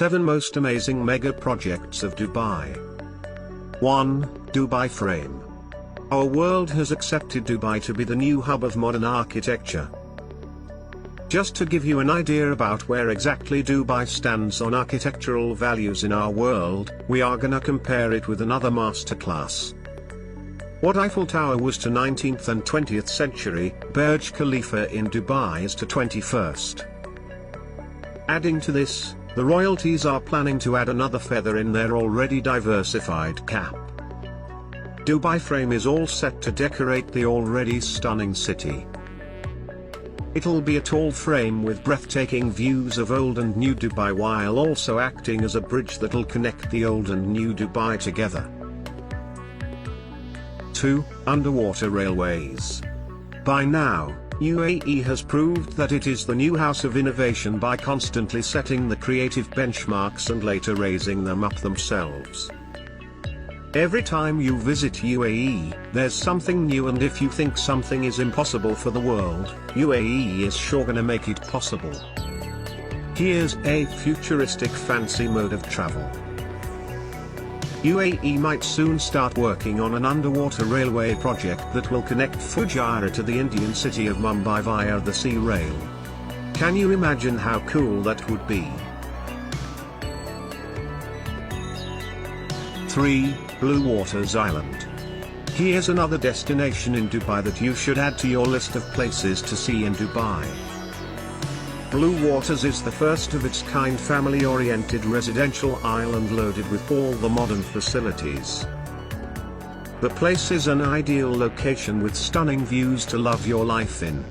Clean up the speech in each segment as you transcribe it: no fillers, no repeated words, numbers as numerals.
7 Most Amazing Mega Projects of Dubai. 1. Dubai Frame. Our world has accepted Dubai to be the new hub of modern architecture. Just to give you an idea about where exactly Dubai stands on architectural values in our world, we are gonna compare it with another masterclass. What Eiffel Tower was to 19th and 20th century, Burj Khalifa in Dubai is to 21st. Adding to this, the royalties are planning to add another feather in their already diversified cap. Dubai Frame is all set to decorate the already stunning city. It'll be a tall frame with breathtaking views of old and new Dubai while also acting as a bridge that'll connect the old and new Dubai together. 2. Underwater railways. By now, UAE has proved that it is the new house of innovation by constantly setting the creative benchmarks and later raising them up themselves. Every time you visit UAE, there's something new, and if you think something is impossible for the world, UAE is sure gonna make it possible. Here's a futuristic fancy mode of travel. UAE might soon start working on an underwater railway project that will connect Fujairah to the Indian city of Mumbai via the sea rail. Can you imagine how cool that would be? 3. Blue Waters Island. Here's another destination in Dubai that you should add to your list of places to see in Dubai. Blue Waters is the first of its kind family-oriented residential island loaded with all the modern facilities. The place is an ideal location with stunning views to love your life in.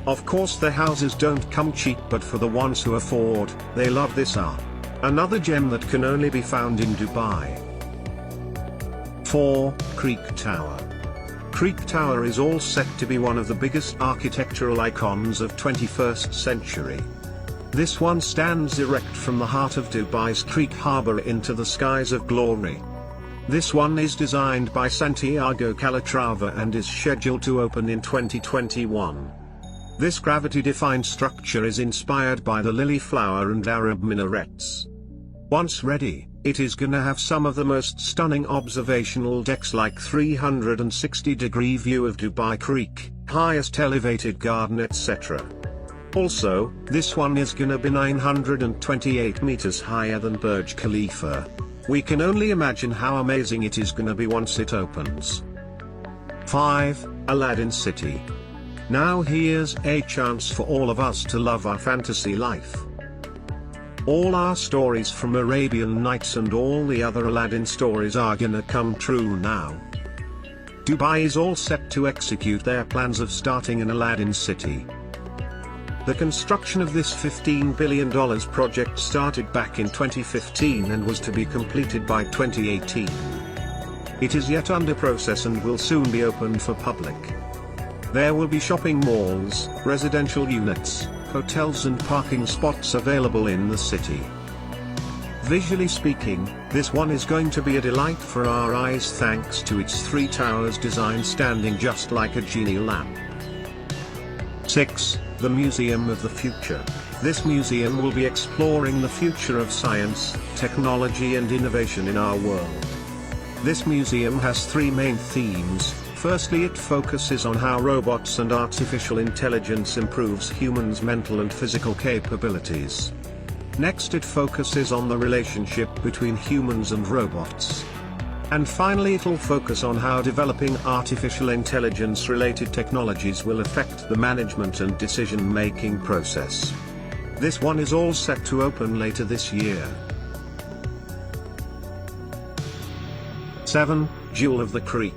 Of course the houses don't come cheap, but for the ones who afford, they love this art. Another gem that can only be found in Dubai. 4. Creek Tower. Creek Tower is all set to be one of the biggest architectural icons of 21st century. This one stands erect from the heart of Dubai's Creek Harbour into the skies of glory. This one is designed by Santiago Calatrava and is scheduled to open in 2021. This gravity-defined structure is inspired by the lily flower and Arab minarets. Once ready, it is gonna have some of the most stunning observational decks like 360-degree view of Dubai Creek, highest elevated garden, etc. Also, this one is gonna be 928 meters higher than Burj Khalifa. We can only imagine how amazing it is gonna be once it opens. 5. Aladdin City. Now here's a chance for all of us to love our fantasy life. All our stories from Arabian Nights and all the other Aladdin stories are gonna come true now. Dubai is all set to execute their plans of starting an Aladdin City. The construction of this $15 billion project started back in 2015 and was to be completed by 2018. It is yet under process and will soon be opened for public. There will be shopping malls, residential units, hotels and parking spots available in the city. Visually speaking, this one is going to be a delight for our eyes thanks to its 3 towers design standing just like a genie lamp. 6. The Museum of the Future. This museum will be exploring the future of science, technology and innovation in our world. This museum has 3 main themes. Firstly, it focuses on how robots and artificial intelligence improves humans' mental and physical capabilities. Next, it focuses on the relationship between humans and robots. And finally, it'll focus on how developing artificial intelligence-related technologies will affect the management and decision-making process. This one is all set to open later this year. 7. Jewel of the Creek.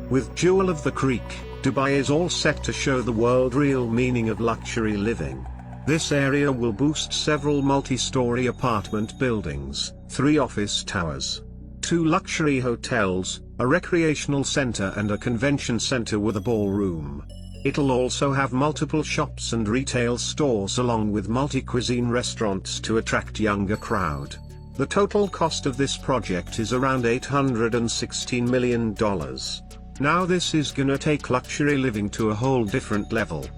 With Jewel of the Creek, Dubai is all set to show the world real meaning of luxury living. This area will boost several multi-story apartment buildings, 3 office towers, 2 luxury hotels, a recreational center and a convention center with a ballroom. It'll also have multiple shops and retail stores along with multi-cuisine restaurants to attract younger crowd. The total cost of this project is around $816 million. Now this is gonna take luxury living to a whole different level.